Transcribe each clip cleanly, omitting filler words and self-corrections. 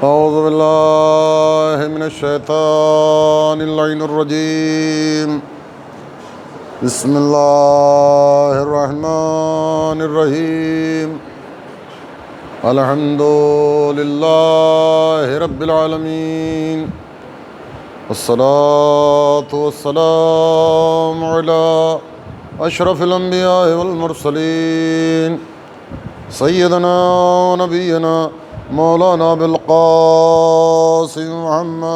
اعوذ باللہ من الشیطان اللعین الرجیم بسم اللہ الرحمن الرحیم الحمد للہ رب العالمین والصلاة والسلام علی اشرف الانبیاء والمرسلین سیدنا و نبینا مولانا بالقاسم محمد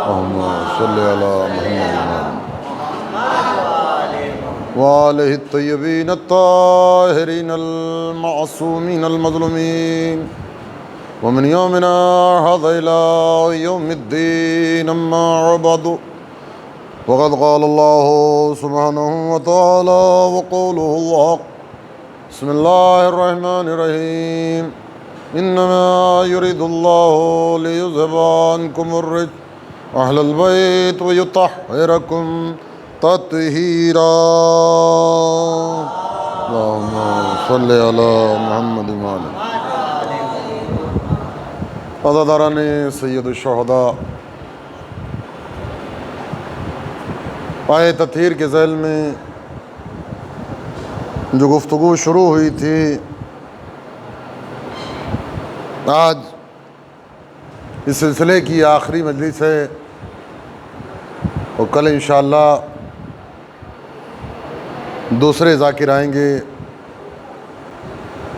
اللہم صلی علی محمد وآلہ الطیبین الطاہرین المعصومین المظلومین ومن یومنا هذا إلى يوم الدین اما بعد وقد قال اللہ سبحانہ وتعالی وقوله الحق بسم اللہ الرحمن الرحیم انما يريد الله ليذهب عنكم الرجس اہل البیت ويطہركم تطہیرا اللہم صلی علی محمد وعلی عزاداران سید الشہداء، آیت تطہیر کے ذیل میں جو گفتگو شروع ہوئی تھی، آج اس سلسلے کی آخری مجلس ہے اور کل انشاءاللہ دوسرے ذاکر آئیں گے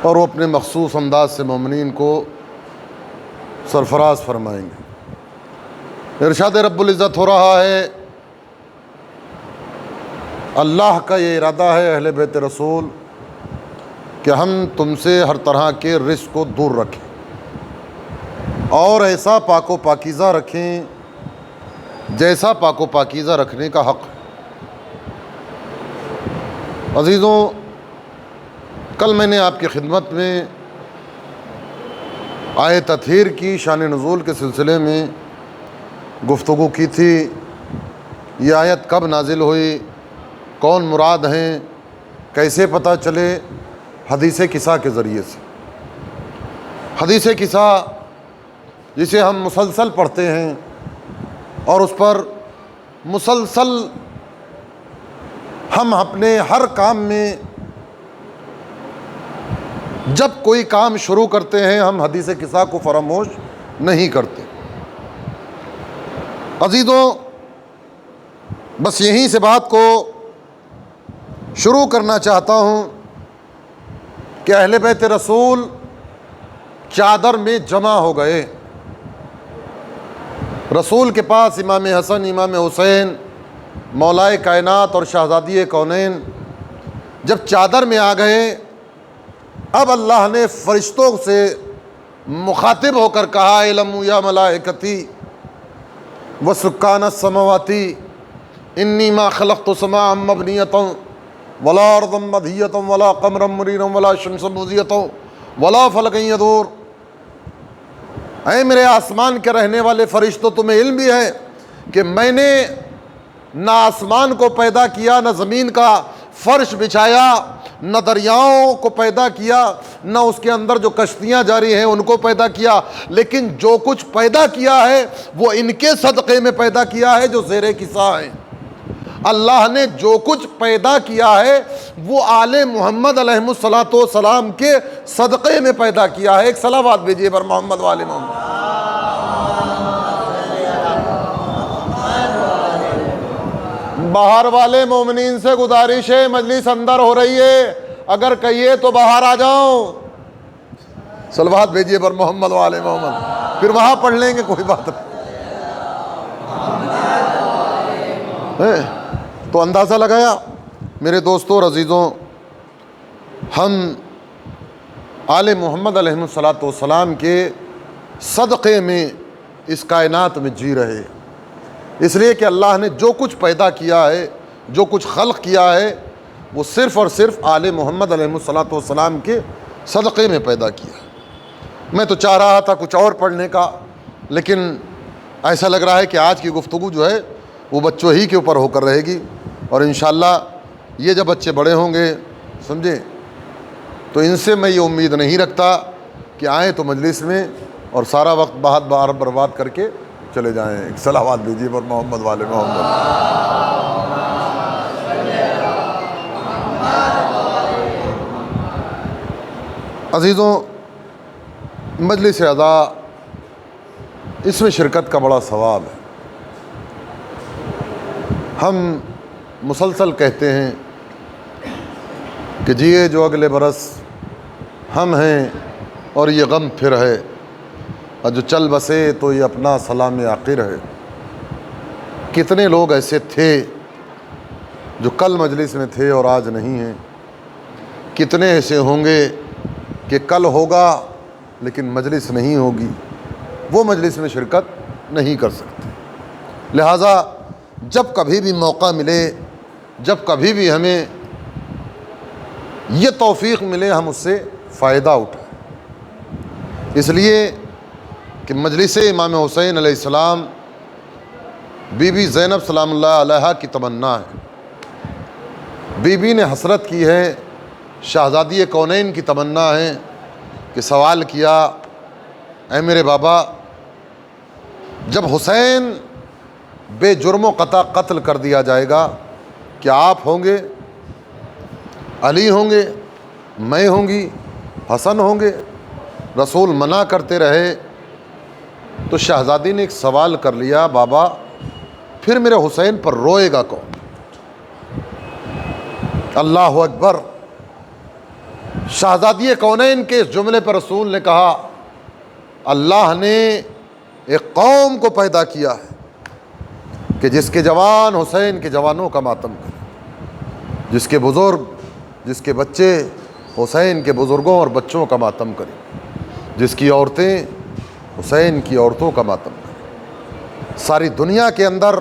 اور وہ اپنے مخصوص انداز سے مومنین کو سرفراز فرمائیں گے۔ ارشاد رب العزت ہو رہا ہے، اللہ کا یہ ارادہ ہے اہل بیت رسول کہ ہم تم سے ہر طرح کے رزق کو دور رکھیں اور ایسا پاک و پاکیزہ رکھیں جیسا پاک و پاکیزہ رکھنے کا حق ہے۔ عزیزوں، کل میں نے آپ کی خدمت میں آیت تطہیر کی شان نزول کے سلسلے میں گفتگو کی تھی۔ یہ آیت کب نازل ہوئی، کون مراد ہیں، کیسے پتہ چلے؟ حدیث قصہ کے ذریعے سے۔ حدیث قصہ جسے ہم مسلسل پڑھتے ہیں اور اس پر مسلسل ہم اپنے ہر کام میں جب کوئی کام شروع کرتے ہیں ہم حدیث قصہ کو فراموش نہیں کرتے۔ عزیزوں، بس یہیں سے بات کو شروع کرنا چاہتا ہوں کہ اہل بیت رسول چادر میں جمع ہو گئے۔ رسول کے پاس امام حسن، امام حسین، مولائے کائنات اور شہزادی کونین جب چادر میں آ گئے، اب اللہ نے فرشتوں سے مخاطب ہو کر کہا، اعلموا یا ملائکتی وسکان السماواتی انی ما خلقت سماء مبنیۃ ولا ارضا مدحیۃ ولا قمرا منیرا ولا شمسا مضیۃ ولا فلکا یدور۔ اے میرے آسمان کے رہنے والے فرشتوں، تمہیں علم بھی ہے کہ میں نے نہ آسمان کو پیدا کیا، نہ زمین کا فرش بچھایا، نہ دریاؤں کو پیدا کیا، نہ اس کے اندر جو کشتیاں جاری ہیں ان کو پیدا کیا، لیکن جو کچھ پیدا کیا ہے وہ ان کے صدقے میں پیدا کیا ہے جو زیر قصہ ہیں۔ اللہ نے جو کچھ پیدا کیا ہے وہ آل محمد علیہ الصلوۃ والسلام کے صدقے میں پیدا کیا ہے۔ ایک صلوات بھیجیے بر محمد والے محمد۔ باہر والے مومنین سے گزارش ہے، مجلس اندر ہو رہی ہے، اگر کہیے تو باہر آ جاؤ۔ صلوات بھیجیے بر محمد والے محمد، پھر وہاں پڑھ لیں گے، کوئی بات نہیں۔ تو اندازہ لگایا میرے دوستوں اور عزیزوں، ہم آل محمد علیہ الصلوۃ والسلام کے صدقے میں اس کائنات میں جی رہے، اس لیے کہ اللہ نے جو کچھ پیدا کیا ہے، جو کچھ خلق کیا ہے، وہ صرف اور صرف آل محمد علیہ الصلوۃ والسلام کے صدقے میں پیدا کیا ہے۔ میں تو چاہ رہا تھا کچھ اور پڑھنے کا، لیکن ایسا لگ رہا ہے کہ آج کی گفتگو جو ہے وہ بچوں ہی کے اوپر ہو کر رہے گی، اور انشاءاللہ یہ جب بچے بڑے ہوں گے، سمجھے، تو ان سے میں یہ امید نہیں رکھتا کہ آئیں تو مجلس میں اور سارا وقت بہت بار برباد کر کے چلے جائیں. ایک صلوات دیجیے پر محمد والے محمد. عزیزوں، مجلس اعضاء، اس میں شرکت کا بڑا ثواب ہے. ہم مسلسل کہتے ہیں کہ جیے جو اگلے برس ہم ہیں اور یہ غم پھر ہے، اور جو چل بسے تو یہ اپنا سلام آخر ہے. کتنے لوگ ایسے تھے جو کل مجلس میں تھے اور آج نہیں ہیں. کتنے ایسے ہوں گے کہ کل ہوگا لیکن مجلس نہیں ہوگی، وہ مجلس میں شرکت نہیں کر سکتے. لہٰذا جب کبھی بھی موقع ملے، جب کبھی بھی ہمیں یہ توفیق ملے، ہم اس سے فائدہ اٹھائیں. اس لیے کہ مجلس امام حسین علیہ السلام بی بی زینب سلام اللہ علیہا کی تمنا ہے. بی بی نے حسرت کی ہے، شہزادی کونین کی تمنا ہے کہ سوال کیا، اے میرے بابا، جب حسین بے جرم و قطع قتل کر دیا جائے گا، کیا آپ ہوں گے، علی ہوں گے، میں ہوں گی، حسن ہوں گے؟ رسول منع کرتے رہے تو شہزادی نے ایک سوال کر لیا، بابا پھر میرے حسین پر روئے گا کون؟ اللہ اکبر. شہزادی کونین کے اس جملے پر رسول نے کہا، اللہ نے ایک قوم کو پیدا کیا ہے کہ جس کے جوان حسین کے جوانوں کا ماتم کرے، جس کے بزرگ، جس کے بچے حسین کے بزرگوں اور بچوں کا ماتم کریں، جس کی عورتیں حسین کی عورتوں کا ماتم کریں. ساری دنیا کے اندر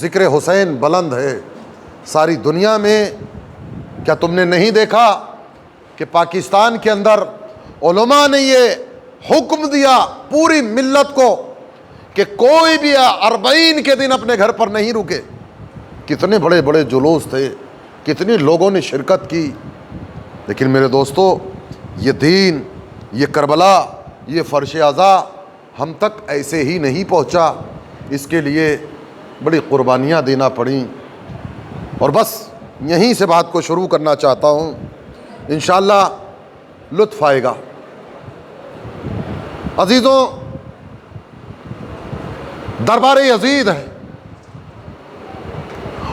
ذکر حسین بلند ہے. ساری دنیا میں کیا تم نے نہیں دیکھا کہ پاکستان کے اندر علماء نے یہ حکم دیا پوری ملت کو کہ کوئی بھی 40 کے دن اپنے گھر پر نہیں رکے؟ کتنے بڑے بڑے جلوس تھے، کتنے لوگوں نے شرکت کی. لیکن میرے دوستو، یہ دین، یہ کربلا، یہ فرش اعضاء ہم تک ایسے ہی نہیں پہنچا. اس کے لیے بڑی قربانیاں دینا پڑیں. اور بس یہیں سے بات کو شروع کرنا چاہتا ہوں، انشاءاللہ لطف آئے گا. عزیزوں، دربار یزید ہے،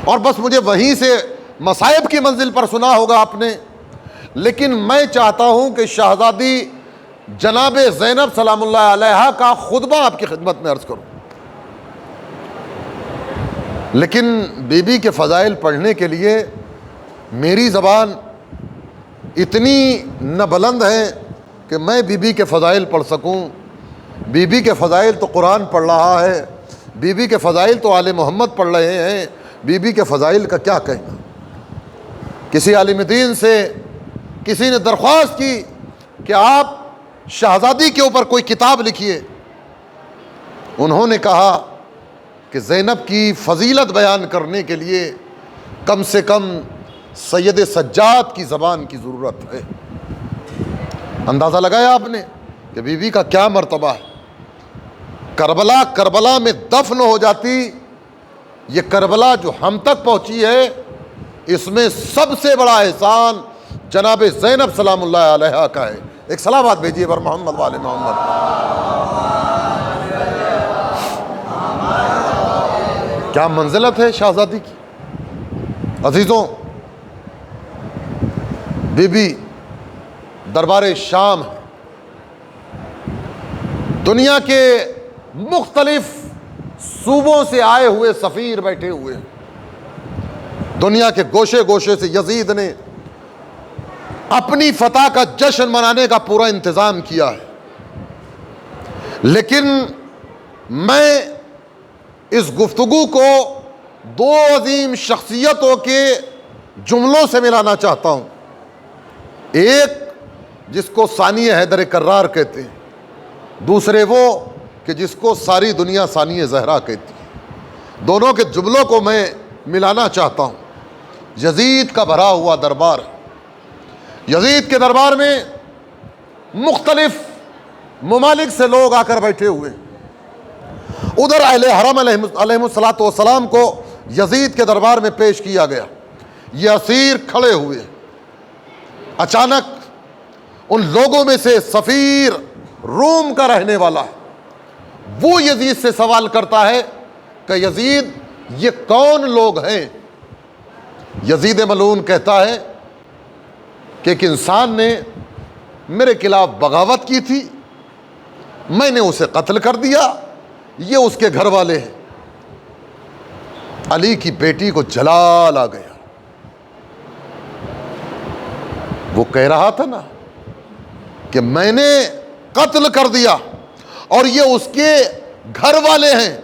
اور بس مجھے وہیں سے مصائب کی منزل پر سنا ہوگا آپ نے، لیکن میں چاہتا ہوں کہ شہزادی جناب زینب سلام اللہ علیہا کا خطبہ آپ کی خدمت میں عرض کروں. لیکن بی بی کے فضائل پڑھنے کے لیے میری زبان اتنی نہ بلند ہے کہ میں بی بی کے فضائل پڑھ سکوں. بی بی کے فضائل تو قرآن پڑھ رہا ہے، بی بی کے فضائل تو آل محمد پڑھ رہے ہیں، بی بی کے فضائل کا کیا کہنا. کسی عالم دین سے کسی نے درخواست کی کہ آپ شہزادی کے اوپر کوئی کتاب لکھیے. انہوں نے کہا کہ زینب کی فضیلت بیان کرنے کے لیے کم سے کم سید سجاد کی زبان کی ضرورت ہے. اندازہ لگایا آپ نے کہ بی بی کا کیا مرتبہ ہے. کربلا میں دفن ہو جاتی، یہ کربلا جو ہم تک پہنچی ہے، اس میں سب سے بڑا احسان جناب زینب سلام اللہ علیہا کا ہے. ایک صلوات بھیجیے پر محمد والے محمد. کیا منزلت ہے شہزادی کی. عزیزوں، بی بی دربار شام ہے. دنیا کے مختلف صوبوں سے آئے ہوئے سفیر بیٹھے ہوئے ہیں. دنیا کے گوشے گوشے سے یزید نے اپنی فتح کا جشن منانے کا پورا انتظام کیا ہے. لیکن میں اس گفتگو کو دو عظیم شخصیتوں کے جملوں سے ملانا چاہتا ہوں. ایک جس کو ثانی حیدر کرار کہتے ہیں، دوسرے وہ کہ جس کو ساری دنیا ثانی زہرا کہتی ہے. دونوں کے جملوں کو میں ملانا چاہتا ہوں. یزید کا بھرا ہوا دربار. یزید کے دربار میں مختلف ممالک سے لوگ آ کر بیٹھے ہوئے. ادھر اہل حرم علیہ الصلوۃ والسلام کو یزید کے دربار میں پیش کیا گیا. یہ اسیر کھڑے ہوئے. اچانک ان لوگوں میں سے سفیر روم کا رہنے والا ہے وہ یزید سے سوال کرتا ہے کہ یزید یہ کون لوگ ہیں؟ یزید ملعون کہتا ہے کہ ایک انسان نے میرے خلاف بغاوت کی تھی، میں نے اسے قتل کر دیا، یہ اس کے گھر والے ہیں. علی کی بیٹی کو جلال آ گیا. وہ کہہ رہا تھا نا کہ میں نے قتل کر دیا اور یہ اس کے گھر والے ہیں،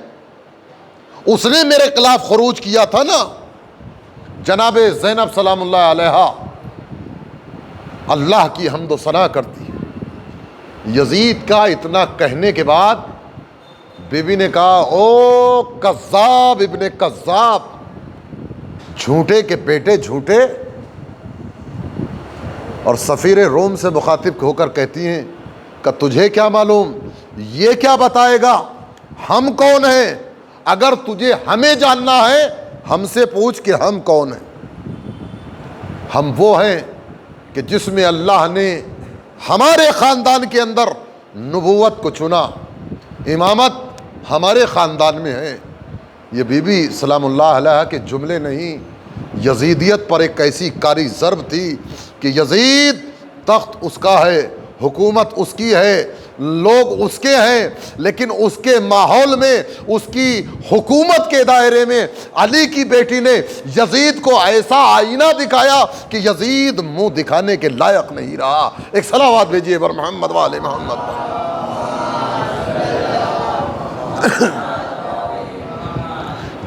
اس نے میرے خلاف خروج کیا تھا نا. جناب زینب سلام اللہ علیہا اللہ کی حمد و ثنا کرتی ہے. یزید کا اتنا کہنے کے بعد بی بی نے کہا او کذاب ابن کذاب، جھوٹے کے بیٹے جھوٹے. اور سفیر روم سے مخاطب ہو کر کہتی ہیں کہ تجھے کیا معلوم، یہ کیا بتائے گا ہم کون ہیں؟ اگر تجھے ہمیں جاننا ہے ہم سے پوچھ کہ ہم کون ہیں. ہم وہ ہیں کہ جس میں اللہ نے ہمارے خاندان کے اندر نبوت کو چنا، امامت ہمارے خاندان میں ہے. یہ بی بی سلام اللہ علیہ کے جملے نہیں، یزیدیت پر ایک ایسی کاری ضرب تھی کہ یزید تخت اس کا ہے، حکومت اس کی ہے، لوگ اس کے ہیں، لیکن اس کے ماحول میں، اس کی حکومت کے دائرے میں علی کی بیٹی نے یزید کو ایسا آئینہ دکھایا کہ یزید منہ دکھانے کے لائق نہیں رہا. ایک صلوات بھیجیے بر محمد والے محمد.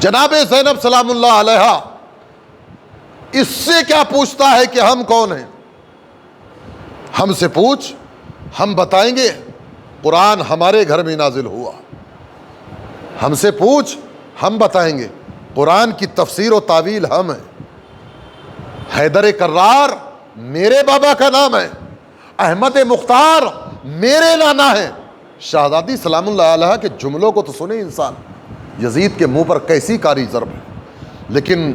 جناب زینب سلام اللہ علیہا اس سے کیا پوچھتا ہے کہ ہم کون ہیں؟ ہم سے پوچھ، ہم بتائیں گے. قرآن ہمارے گھر میں نازل ہوا. ہم سے پوچھ، ہم بتائیں گے. قرآن کی تفسیر و تعویل ہم ہیں. حیدر کرار میرے بابا کا نام ہے، احمد مختار میرے نانا ہے. شہزادی سلام اللہ علیہ کے جملوں کو تو سنے انسان، یزید کے منہ پر کیسی کاری ضرب ہے. لیکن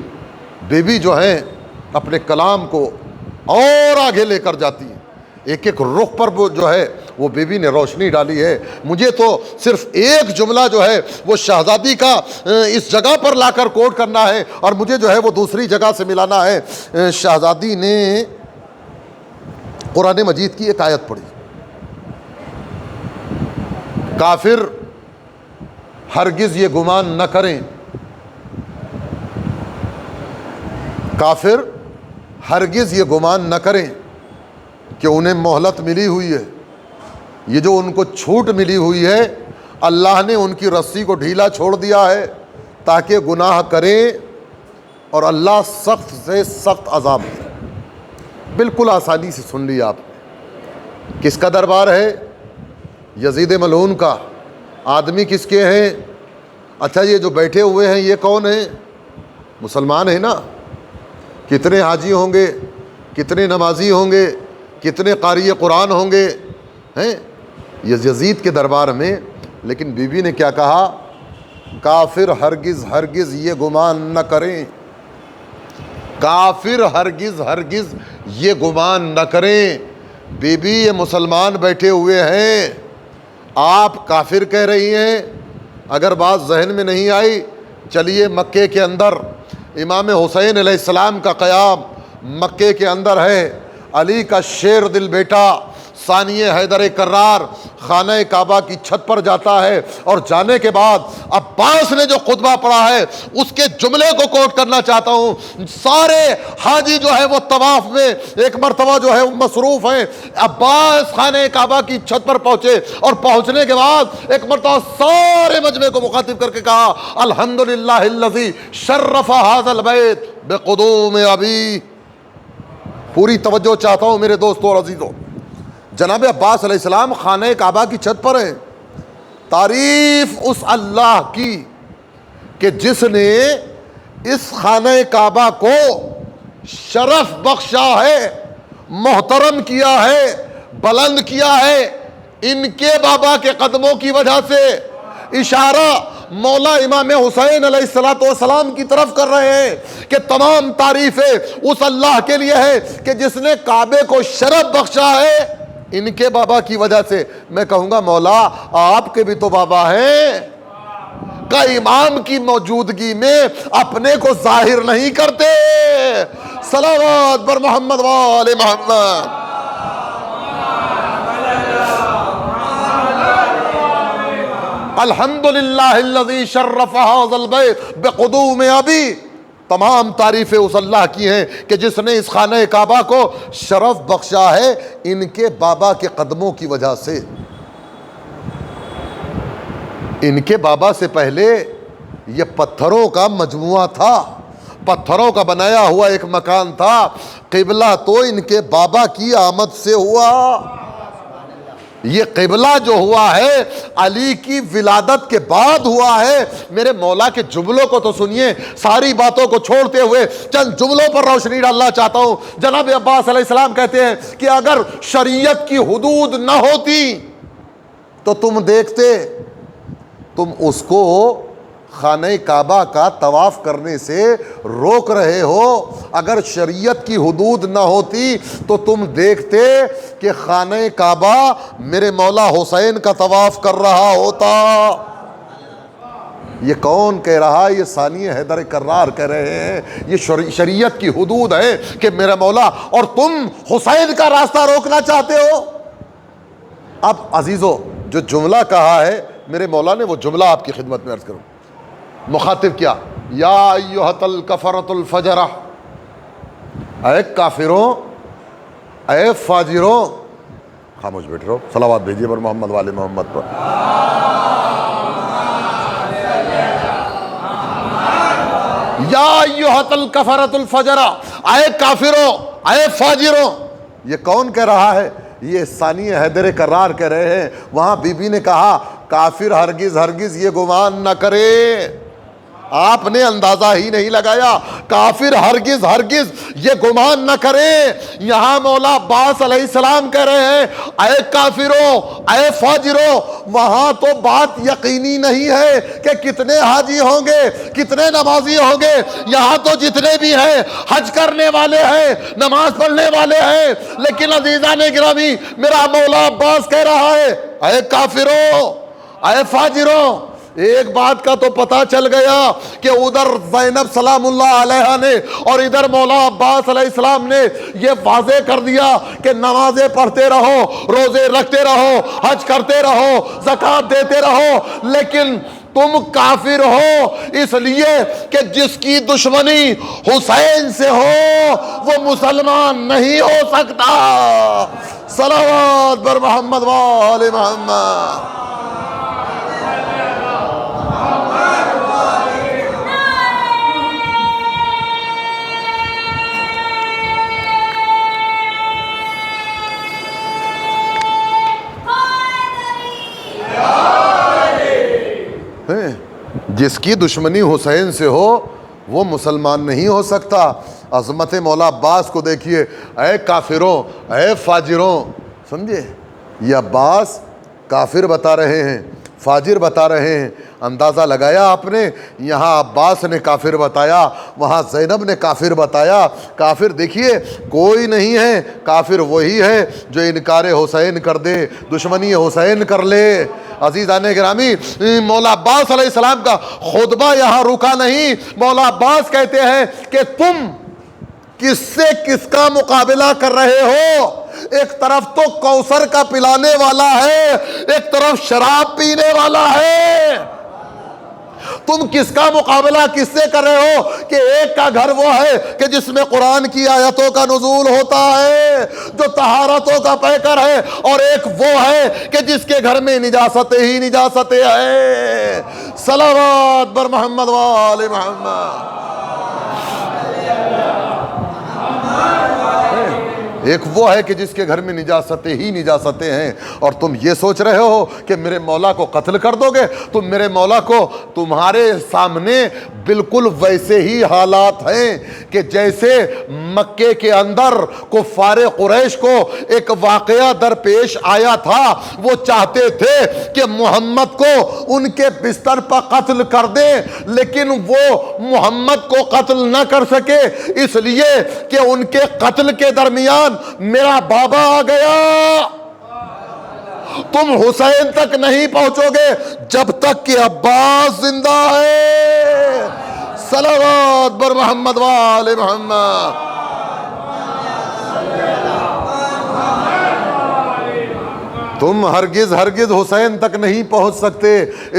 بی بی جو ہیں اپنے کلام کو اور آگے لے کر جاتی ہیں. ایک ایک رخ پر وہ جو ہے وہ بی بی نے روشنی ڈالی ہے. مجھے تو صرف ایک جملہ جو ہے وہ شہزادی کا اس جگہ پر لا کر کوٹ کرنا ہے اور مجھے جو ہے وہ دوسری جگہ سے ملانا ہے. شہزادی نے قرآن مجید کی ایک آیت پڑھی، کافر ہرگز یہ گمان نہ کریں، کافر ہرگز یہ گمان نہ کریں کہ انہیں مہلت ملی ہوئی ہے. یہ جو ان کو چھوٹ ملی ہوئی ہے اللہ نے ان کی رسی کو ڈھیلا چھوڑ دیا ہے تاکہ گناہ کریں اور اللہ سخت سے سخت عذاب دے. بالکل آسانی سے سن لیا آپ نے. کس کا دربار ہے؟ یزید ملعون کا. آدمی کس کے ہیں؟ اچھا یہ جو بیٹھے ہوئے ہیں یہ کون ہیں؟ مسلمان ہیں نا. کتنے حاجی ہوں گے، کتنے نمازی ہوں گے، کتنے قاری قرآن ہوں گے ہیں یہ یزید کے دربار میں. لیکن بی بی نے کیا کہا؟ کافر ہرگز ہرگز یہ گمان نہ کریں، کافر ہرگز ہرگز یہ گمان نہ کریں. بی بی یہ مسلمان بیٹھے ہوئے ہیں، آپ کافر کہہ رہی ہیں. اگر بات ذہن میں نہیں آئی چلیے مکے کے اندر امام حسین علیہ السلام کا قیام مکے کے اندر ہے. علی کا شیر دل بیٹا ثانی حیدر کرار خانہ کعبہ کی چھت پر جاتا ہے اور جانے کے بعد عباس نے جو خطبہ پڑھا ہے اس کے جملے کو کوٹ کرنا چاہتا ہوں. سارے حاجی جو ہے وہ طواف میں ایک مرتبہ جو ہے وہ مصروف ہیں. عباس خانہ کعبہ کی چھت پر پہنچے اور پہنچنے کے بعد ایک مرتبہ سارے مجمع کو مخاطب کر کے کہا الحمدللہ الذی شرف ھذا البیت بقدوم ابی. پوری توجہ چاہتا ہوں میرے دوستوں اور عزیزوں. جناب عباس علیہ السلام خانہ کعبہ کی چھت پر ہیں. تعریف اس اللہ کی کہ جس نے اس خانہ کعبہ کو شرف بخشا ہے، محترم کیا ہے، بلند کیا ہے. ان کے بابا کے قدموں کی وجہ سے۔ اشارہ مولا امام حسین علیہ السلام کی طرف کر رہے ہیں کہ تمام تعریفیں اس اللہ کے لیے ہے کہ جس نے کعبے کو شرف بخشا ہے ان کے بابا کی وجہ سے۔ میں کہوں گا مولا آپ کے بھی تو بابا ہیں، کا امام کی موجودگی میں اپنے کو ظاہر نہیں کرتے۔ صلوات بر محمد وآل محمد۔ الحمدللہ الذی شرف ھذا البیت بقدوم ابی۔ تمام تعریفیں اس اللہ کی ہیں کہ جس نے اس خانہ کعبہ کو شرف بخشا ہے ان کے بابا کے قدموں کی وجہ سے۔ ان کے بابا سے پہلے یہ پتھروں کا مجموعہ تھا، پتھروں کا بنایا ہوا ایک مکان تھا۔ قبلہ تو ان کے بابا کی آمد سے ہوا۔ یہ قبلہ جو ہوا ہے علی کی ولادت کے بعد ہوا ہے۔ میرے مولا کے جملوں کو تو سنیے، ساری باتوں کو چھوڑتے ہوئے چند جملوں پر روشنی ڈالنا چاہتا ہوں۔ جناب عباس علیہ السلام کہتے ہیں کہ اگر شریعت کی حدود نہ ہوتی تو تم دیکھتے، تم اس کو خانہ کعبہ کا طواف کرنے سے روک رہے ہو۔ اگر شریعت کی حدود نہ ہوتی تو تم دیکھتے کہ خانہ کعبہ میرے مولا حسین کا طواف کر رہا ہوتا۔ یہ کون کہہ رہا ہے؟ یہ ثانی حیدر کرار کہہ رہے ہیں۔ یہ شریعت کی حدود ہے کہ میرا مولا، اور تم حسین کا راستہ روکنا چاہتے ہو۔ اب عزیزو جو جملہ کہا ہے میرے مولا نے، وہ جملہ آپ کی خدمت میں عرض کروں۔ مخاطب کیا؟ یا ایھا الکفرۃ الفجرہ، اے کافروں، اے فاجروں۔ خاموش بیٹھ رہو، صلوات بھیجیے پر محمد والے محمد پر۔ یا ایھا الکفرۃ الفجرہ، اے کافروں، اے فاجروں۔ یہ کون کہہ رہا ہے؟ یہ ثانی حیدر کرار کہہ رہے ہیں۔ وہاں بی بی نے کہا کافر ہرگز ہرگز یہ گمان نہ کرے۔ آپ نے اندازہ ہی نہیں لگایا، کافر ہرگز ہرگز یہ گمان نہ کرے۔ یہاں مولا عباس علیہ السلام کہہ رہے ہیں اے کافروں، اے فاجروں۔ وہاں تو بات یقینی نہیں ہے کہ کتنے حاجی ہوں گے، کتنے نمازی ہوں گے۔ یہاں تو جتنے بھی ہیں حج کرنے والے ہیں، نماز پڑھنے والے ہیں۔ لیکن عزیزان گرامی، میرا مولا عباس کہہ رہا ہے اے کافروں، اے فاجروں۔ ایک بات کا تو پتہ چل گیا کہ ادھر زینب سلام اللہ علیہا نے اور ادھر مولا عباس علیہ السلام نے یہ واضح کر دیا کہ نمازیں پڑھتے رہو، روزے رکھتے رہو، حج کرتے رہو، زکوٰۃ دیتے رہو، لیکن تم کافر ہو اس لیے کہ جس کی دشمنی حسین سے ہو وہ مسلمان نہیں ہو سکتا۔ صلوات بر محمد وآل محمد۔ جس کی دشمنی حسین سے ہو وہ مسلمان نہیں ہو سکتا۔ عظمت مولا عباس کو دیکھیے، اے کافروں، اے فاجروں۔ سمجھے؟ یہ عباس کافر بتا رہے ہیں، فاجر بتا رہے ہیں۔ اندازہ لگایا آپ نے؟ یہاں عباس نے کافر بتایا، وہاں زینب نے کافر بتایا۔ کافر دیکھیے کوئی نہیں ہے، کافر وہی ہے جو انکار حسین کر دے، دشمنی حسین کر لے۔ عزیزان گرامی، مولا عباس علیہ السلام کا خطبہ یہاں رکا نہیں۔ مولا عباس کہتے ہیں کہ تم کس سے کس کا مقابلہ کر رہے ہو؟ ایک طرف تو کوثر کا پلانے والا ہے، ایک طرف شراب پینے والا ہے۔ تم کس کا مقابلہ کس سے کر رہے ہو کہ ایک کا گھر وہ ہے کہ جس میں قرآن کی آیتوں کا نزول ہوتا ہے، جو طہارتوں کا پیکر ہے، اور ایک وہ ہے کہ جس کے گھر میں نجاستیں ہی نجاستیں ہیں۔ صلوات بر محمد وآل محمد۔ ایک وہ ہے کہ جس کے گھر میں نجاستیں ہی نجاستیں ہیں، اور تم یہ سوچ رہے ہو کہ میرے مولا کو قتل کر دو گے۔ تم میرے مولا کو، تمہارے سامنے بالکل ویسے ہی حالات ہیں کہ جیسے مکے کے اندر کفار قریش کو ایک واقعہ درپیش آیا تھا، وہ چاہتے تھے کہ محمد کو ان کے بستر پر قتل کر دیں، لیکن وہ محمد کو قتل نہ کر سکے، اس لیے کہ ان کے قتل کے درمیان میرا بابا آ گیا۔ تم حسین تک نہیں پہنچو گے جب تک کہ عباس زندہ ہے۔ صلوات بر محمد وآل محمد۔ تم ہرگز حسین تک نہیں پہنچ سکتے،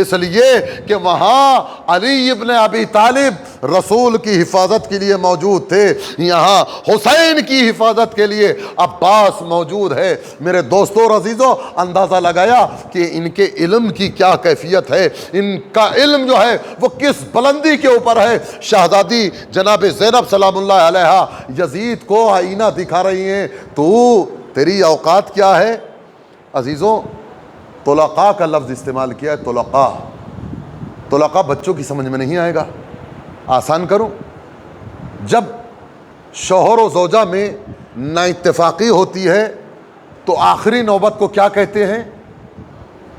اس لیے کہ وہاں علی ابن ابی طالب رسول کی حفاظت کے لیے موجود تھے، یہاں حسین کی حفاظت کے لیے عباس موجود ہے۔ میرے دوستو اور عزیزو، اندازہ لگایا کہ ان کے علم کی کیا کیفیت ہے، ان کا علم جو ہے وہ کس بلندی کے اوپر ہے۔ شہزادی جناب زینب سلام اللہ علیہا یزید کو آئینہ دکھا رہی ہیں، تو تیری اوقات کیا ہے؟ عزیزوں، طلقاء کا لفظ استعمال کیا ہے، طلقاء بچوں کی سمجھ میں نہیں آئے گا۔ آسان کروں، جب شوہر و زوجہ میں نا اتفاقی ہوتی ہے تو آخری نوبت کو کیا کہتے ہیں؟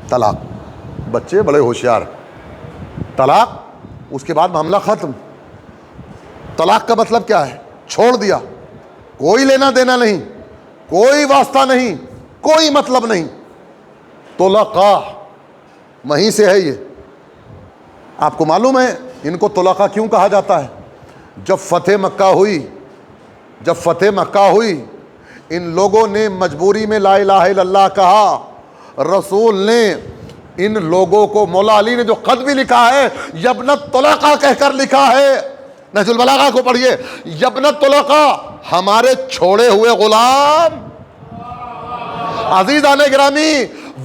طلاق۔ بچے بڑے ہوشیار، طلاق، اس کے بعد معاملہ ختم۔ طلاق کا مطلب کیا ہے؟ چھوڑ دیا، کوئی لینا دینا نہیں، کوئی واسطہ نہیں، کوئی مطلب نہیں۔ طلقاء وہیں سے ہے یہ۔ آپ کو معلوم ہے ان کو طلقاء کیوں کہا جاتا ہے؟ جب فتح مکہ ہوئی ان لوگوں نے مجبوری میں لا الہ الا اللہ کہا، رسول نے ان لوگوں کو، مولا علی نے جو خط بھی لکھا ہے یبن الطلقاء کہہ کر لکھا ہے، نہج البلاغہ کو پڑھیے، یبن الطلقاء، ہمارے چھوڑے ہوئے غلام۔ عزیزان گرامی،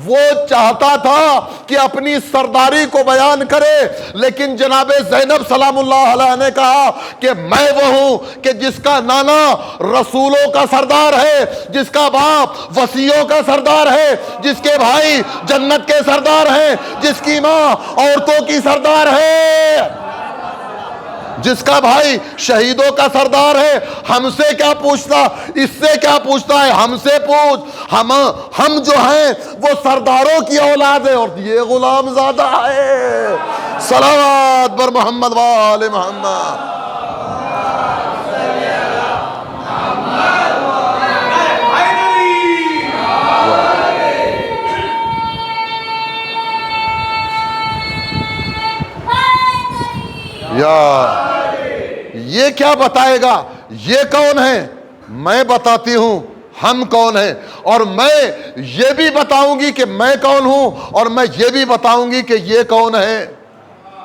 وہ چاہتا تھا کہ اپنی سرداری کو بیان کرے، لیکن جناب زینب سلام اللہ علیہ نے کہا کہ میں وہ ہوں کہ جس کا نانا رسولوں کا سردار ہے، جس کا باپ وصیوں کا سردار ہے، جس کے بھائی جنت کے سردار ہیں، جس کی ماں عورتوں کی سردار ہے، جس کا بھائی شہیدوں کا سردار ہے۔ ہم سے کیا پوچھتا، اس سے کیا پوچھتا ہے؟ ہم سے پوچھ، ہم جو ہیں وہ سرداروں کی اولاد ہیں، اور یہ غلام زادہ ہے۔ صلوات بر محمد وآل محمد۔ یہ کیا بتائے گا یہ کون ہے؟ میں بتاتی ہوں ہم کون ہیں، اور میں یہ بھی بتاؤں گی کہ میں کون ہوں، اور میں یہ بھی بتاؤں گی کہ یہ کون ہے۔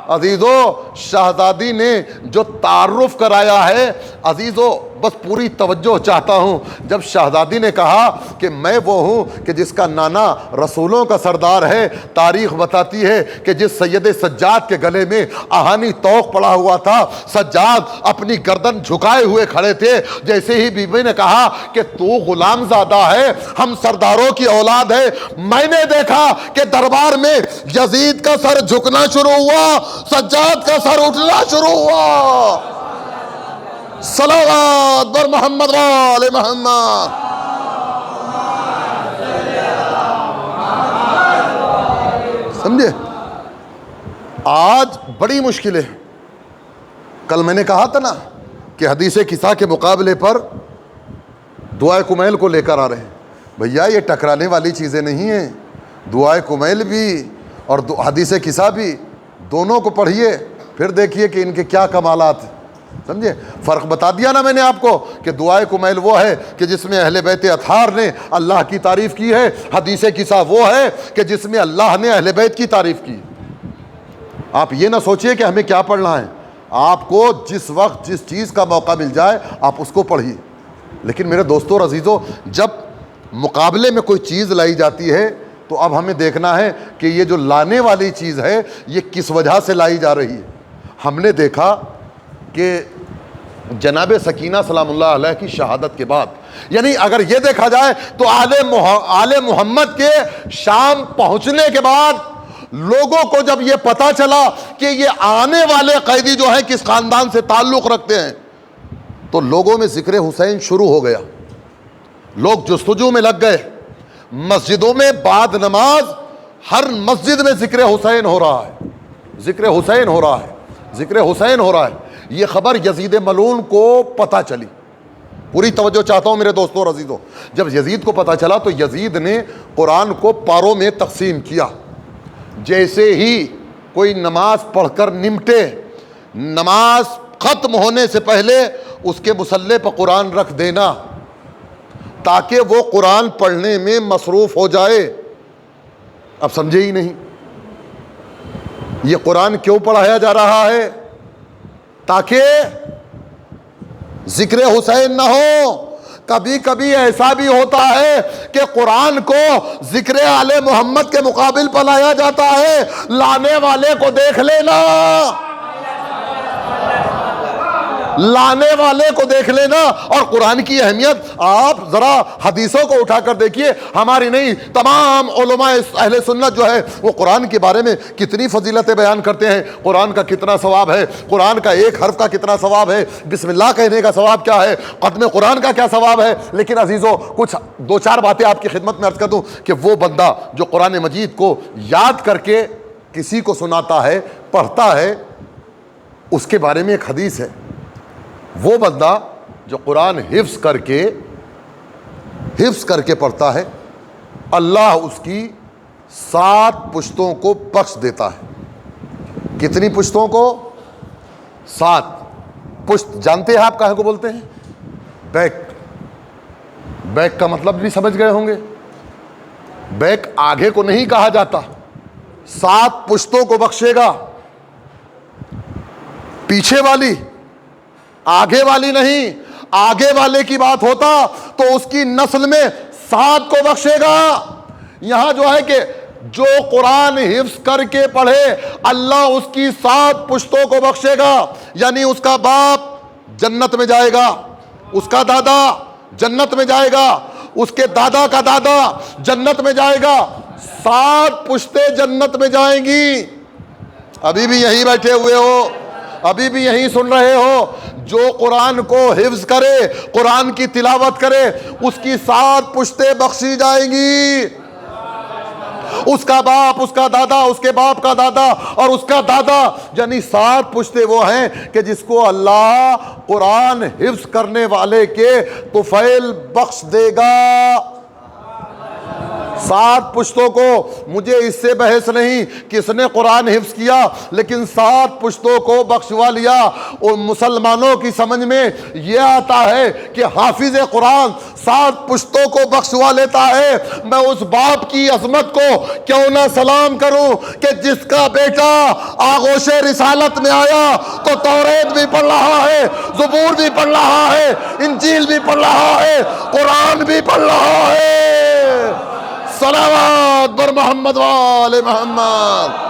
عزیزو، شہزادی نے جو تعارف کرایا ہے، عزیزو بس پوری توجہ چاہتا ہوں۔ جب شہزادی نے کہا کہ میں وہ ہوں کہ جس کا نانا رسولوں کا سردار ہے، تاریخ بتاتی ہے کہ جس سید سجاد کے گلے میں آہانی توق پڑا ہوا تھا، سجاد اپنی گردن جھکائے ہوئے کھڑے تھے، جیسے ہی بی بی نے کہا کہ تو غلام زادہ ہے، ہم سرداروں کی اولاد ہے، میں نے دیکھا کہ دربار میں یزید کا سر جھکنا شروع ہوا، سجاد کا سر اٹھنا شروع ہوا۔ صلوات بر محمد وآل محمد۔ سمجھے؟ آج بڑی مشکل ہے۔ کل میں نے کہا تھا نا کہ حدیث کسا کے مقابلے پر دعائے کمیل کو لے کر آ رہے ہیں۔ بھیا یہ ٹکرانے والی چیزیں نہیں ہیں، دعائے کمیل بھی اور حدیث کسا بھی، دونوں کو پڑھیے، پھر دیکھیے کہ ان کے کیا کمالات ہیں۔ سمجھے؟ فرق بتا دیا نا میں نے آپ کو کہ دعائے کمیل وہ ہے کہ جس میں اہل بیت اطہار نے اللہ کی تعریف کی ہے، حدیث کسا وہ ہے کہ جس میں اللہ نے اہل بیت کی تعریف کی۔ آپ یہ نہ سوچئے کہ ہمیں کیا پڑھنا ہے، آپ کو جس وقت جس چیز کا موقع مل جائے آپ اس کو پڑھیے۔ لیکن میرے دوستو اور عزیزو، جب مقابلے میں کوئی چیز لائی جاتی ہے تو اب ہمیں دیکھنا ہے کہ یہ جو لانے والی چیز ہے یہ کس وجہ سے لائی جا رہی ہے۔ ہم نے دیکھا کہ جناب سکینہ سلام اللہ علیہ کی شہادت کے بعد، یعنی اگر یہ دیکھا جائے تو آل محمد کے شام پہنچنے کے بعد لوگوں کو جب یہ پتا چلا کہ یہ آنے والے قیدی جو ہیں کس خاندان سے تعلق رکھتے ہیں، تو لوگوں میں ذکر حسین شروع ہو گیا، لوگ جستجو میں لگ گئے، مسجدوں میں بعد نماز ہر مسجد میں ذکر حسین ہو رہا ہے، ذکر حسین ہو رہا ہے، ذکر حسین ہو رہا ہے۔ یہ خبر یزید ملعون کو پتہ چلی، پوری توجہ چاہتا ہوں میرے دوستوں اور عزیزوں، جب یزید کو پتہ چلا تو یزید نے قرآن کو پاروں میں تقسیم کیا، جیسے ہی کوئی نماز پڑھ کر نمٹے، نماز ختم ہونے سے پہلے اس کے مصلے پر قرآن رکھ دینا تاکہ وہ قرآن پڑھنے میں مصروف ہو جائے۔ اب سمجھے ہی نہیں، یہ قرآن کیوں پڑھایا جا رہا ہے؟ تاکہ ذکر حسین نہ ہو۔ کبھی کبھی ایسا بھی ہوتا ہے کہ قرآن کو ذکر آل محمد کے مقابل پر لایا جاتا ہے، لانے والے کو دیکھ لینا، لانے والے کو دیکھ لینا۔ اور قرآن کی اہمیت آپ ذرا حدیثوں کو اٹھا کر دیکھیے، ہماری نہیں تمام علماء اہل سنت جو ہے وہ قرآن کے بارے میں کتنی فضیلتیں بیان کرتے ہیں، قرآن کا کتنا ثواب ہے، قرآن کا ایک حرف کا کتنا ثواب ہے، بسم اللہ کہنے کا ثواب کیا ہے، ختم قرآن کا کیا ثواب ہے۔ لیکن عزیزوں کچھ دو چار باتیں آپ کی خدمت میں عرض کر دوں کہ وہ بندہ جو قرآن مجید کو یاد کر کے کسی کو سناتا ہے، پڑھتا ہے، اس کے بارے میں ایک حدیث ہے، وہ بندہ جو قرآن حفظ کر کے پڑھتا ہے، اللہ اس کی 7 پشتوں کو بخش دیتا ہے۔ کتنی پشتوں کو؟ 7 پشت۔ جانتے ہیں آپ کہاں کو بولتے ہیں؟ بیک۔ بیک کا مطلب بھی سمجھ گئے ہوں گے، بیک آگے کو نہیں کہا جاتا، 7 پشتوں کو بخشے گا، پیچھے والی، آگے والی نہیں۔ آگے والے کی بات ہوتا تو اس کی نسل میں 7 کو بخشے گا۔ یہاں جو ہے کہ جو قرآن حفظ کر کے پڑھے اللہ اس کی 7 پشتوں کو بخشے گا، یعنی اس کا باپ جنت میں جائے گا، اس کا دادا جنت میں جائے گا، اس کے دادا کا دادا جنت میں جائے گا، 7 پشتیں جنت میں جائیں گی۔ ابھی بھی یہیں بیٹھے ہوئے ہو، ابھی بھی یہیں سن رہے ہو، جو قرآن کو حفظ کرے، قرآن کی تلاوت کرے، اس کی 7 پشتیں بخشی جائیں گی۔ اس کا باپ، اس کا دادا، اس کے باپ کا دادا اور اس کا دادا، یعنی 7 پشتیں وہ ہیں کہ جس کو اللہ قرآن حفظ کرنے والے کے طفیل بخش دے گا۔ 7 پشتوں کو، مجھے اس سے بحث نہیں کس نے قرآن حفظ کیا، لیکن 7 پشتوں کو بخشوا لیا۔ اور مسلمانوں کی سمجھ میں یہ آتا ہے کہ حافظ قرآن 7 پشتوں کو بخشوا لیتا ہے، میں اس باپ کی عظمت کو کیوں نہ سلام کروں کہ جس کا بیٹا آغوش رسالت میں آیا تو توریت بھی پڑھ رہا ہے، زبور بھی پڑھ رہا ہے، انجیل بھی پڑھ رہا ہے، قرآن بھی پڑھ رہا ہے۔ صلوات بر محمد وآل محمد۔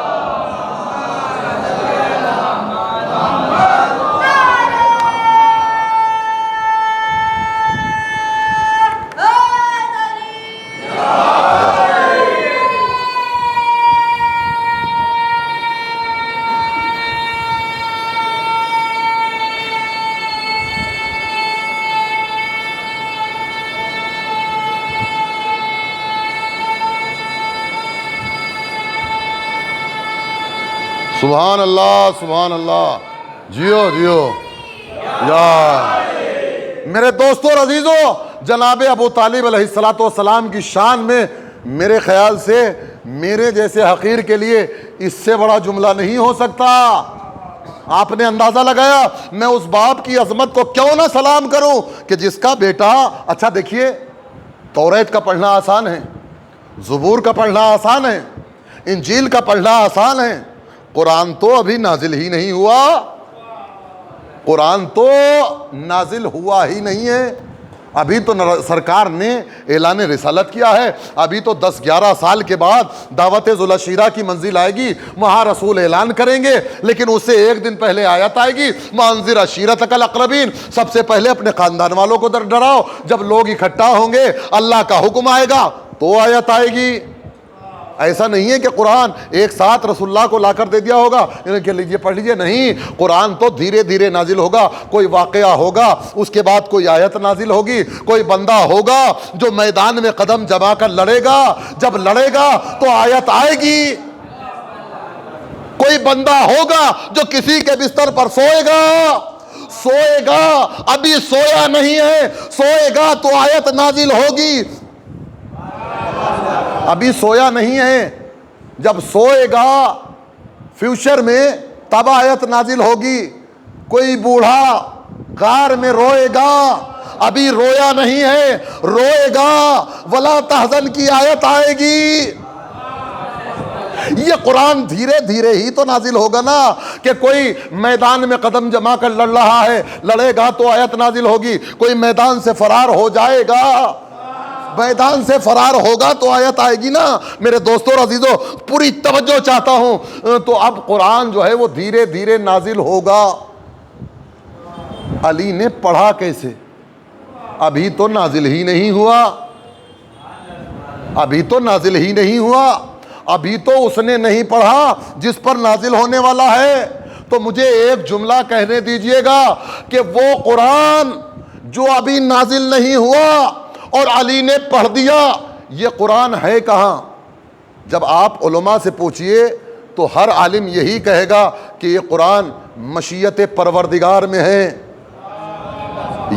سبحان اللہ، سبحان اللہ، جیو جیو یا میرے دوستوں اور عزیزوں، جناب ابو طالب علیہ السلام کی شان میں میرے خیال سے میرے جیسے حقیر کے لیے اس سے بڑا جملہ نہیں ہو سکتا۔ آپ نے اندازہ لگایا میں اس باپ کی عظمت کو کیوں نہ سلام کروں کہ جس کا بیٹا، اچھا دیکھیے، توریت کا پڑھنا آسان ہے، زبور کا پڑھنا آسان ہے، انجیل کا پڑھنا آسان ہے، قرآن تو ابھی نازل ہی نہیں ہوا، قرآن تو نازل ہوا ہی نہیں ہے۔ ابھی تو سرکار نے اعلان رسالت کیا ہے، ابھی تو 10-11 سال کے بعد دعوت ذوالعشیرہ کی منزل آئے گی، وہاں رسول اعلان کریں گے، لیکن اس سے ایک دن پہلے آیت آئے گی وَأَنذِرْ عَشِيرَتَكَ الْأَقْرَبِينَ، سب سے پہلے اپنے خاندان والوں کو ڈراؤ۔ جب لوگ اکٹھا ہوں گے، اللہ کا حکم آئے گا تو آیت آئے گی۔ ایسا نہیں ہے کہ قرآن ایک ساتھ رسول اللہ کو لا کر دے دیا ہوگا کہ لیجیے پڑھ لیجیے، نہیں، قرآن تو دھیرے دھیرے نازل ہوگا۔ کوئی واقعہ ہوگا، اس کے بعد کوئی آیت نازل ہوگی، کوئی بندہ ہوگا جو میدان میں قدم جما کر لڑے گا، جب لڑے گا تو آیت آئے گی۔ کوئی بندہ ہوگا جو کسی کے بستر پر سوئے گا، ابھی سویا نہیں ہے، سوئے گا تو آیت نازل ہوگی۔ ابھی سویا نہیں ہے، جب سوئے گا فیوچر میں تب آیت نازل ہوگی۔ کوئی بوڑھا غار میں روئے گا، ابھی رویا نہیں ہے، روئے گا، ولا تحزن کی آیت آئے گی۔ یہ قرآن دھیرے دھیرے ہی تو نازل ہوگا نا، کہ کوئی میدان میں قدم جما کر لڑ رہا ہے، لڑے گا تو آیت نازل ہوگی۔ کوئی میدان سے فرار ہو جائے گا، میدان سے فرار ہوگا تو آیت آئے گی نا۔ میرے دوستوں اور عزیزوں، پوری توجہ چاہتا ہوں، تو اب قرآن جو ہے وہ دھیرے دھیرے نازل ہوگا۔ علی نے پڑھا کیسے؟ ابھی تو نازل ہی نہیں ہوا، ابھی تو نازل ہی نہیں ہوا، ابھی تو اس نے نہیں پڑھا جس پر نازل ہونے والا ہے۔ تو مجھے ایک جملہ کہنے دیجئے گا کہ وہ قرآن جو ابھی نازل نہیں ہوا اور علی نے پڑھ دیا، یہ قرآن ہے کہاں؟ جب آپ علماء سے پوچھئے تو ہر عالم یہی کہے گا کہ یہ قرآن مشیت پروردگار میں ہے،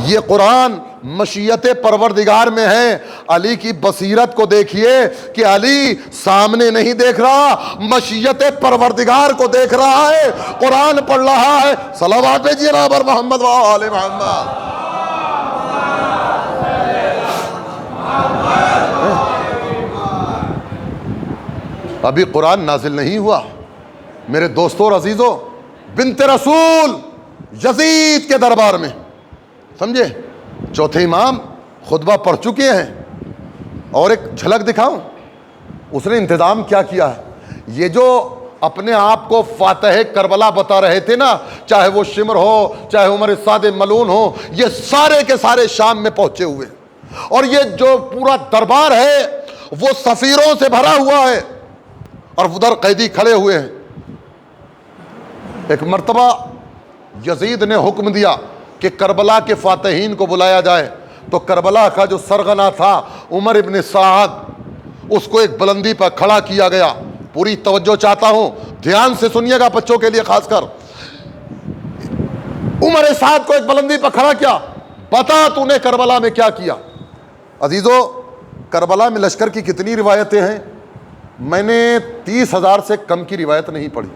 یہ قرآن مشیت پروردگار میں ہے۔ علی کی بصیرت کو دیکھیے کہ علی سامنے نہیں دیکھ رہا، مشیت پروردگار کو دیکھ رہا ہے، قرآن پڑھ رہا ہے۔ صلوات بھیجیے نابر محمد و آل محمد۔ ابھی قرآن نازل نہیں ہوا۔ میرے دوستوں اور عزیزوں، بنت رسول یزید کے دربار میں، سمجھے، چوتھے امام خطبہ پڑھ چکے ہیں، اور ایک جھلک دکھاؤں اس نے انتظام کیا کیا ہے۔ یہ جو اپنے آپ کو فاتح کربلا بتا رہے تھے نا، چاہے وہ شمر ہو، چاہے عمر سعد ملعون ہو، یہ سارے کے سارے شام میں پہنچے ہوئے، اور یہ جو پورا دربار ہے وہ سفیروں سے بھرا ہوا ہے، اور ادھر قیدی کھڑے ہوئے ہیں۔ ایک مرتبہ یزید نے حکم دیا کہ کربلا کے فاتحین کو بلایا جائے، تو کربلا کا جو سرغنہ تھا عمر ابن سعد، اس کو ایک بلندی پر کھڑا کیا گیا۔ پوری توجہ چاہتا ہوں، دھیان سے سنیے گا، بچوں کے لیے خاص کر۔ عمر سعد کو ایک بلندی پر کھڑا کیا، بتا تو نے کربلا میں کیا کیا۔ عزیزو، کربلا میں لشکر کی کتنی روایتیں ہیں؟ میں نے 30,000 سے کم کی روایت نہیں پڑھی،